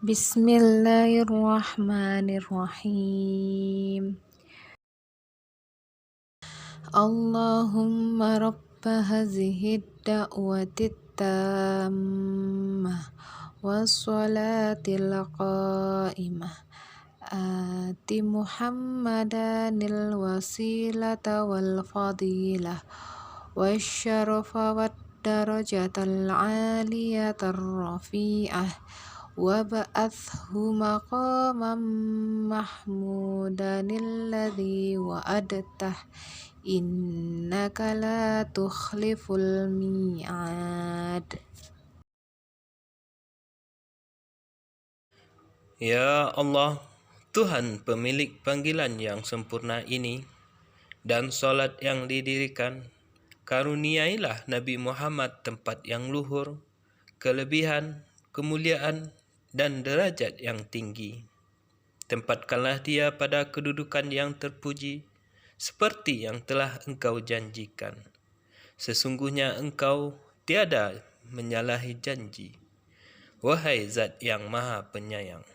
Bismillahirrahmanirrahim. Allahumma rabba hazihi da'wati tammah wassalatil qa'imah ati Muhammadanil wasilata wal fadilah wasyarafa wad darajatal aliyatar rafi'ah wa ba'athu maqamam mahmudanil ladzi wa'adtah innaka la tukhliful mi'ad. Ya Allah, Tuhan pemilik panggilan yang sempurna ini dan salat yang didirikan, karuniailah Nabi Muhammad tempat yang luhur, kelebihan, kemuliaan, dan derajat yang tinggi. Tempatkanlah dia pada kedudukan yang terpuji, seperti yang telah Engkau janjikan. Sesungguhnya Engkau tiada menyalahi janji, wahai Zat yang Maha Penyayang.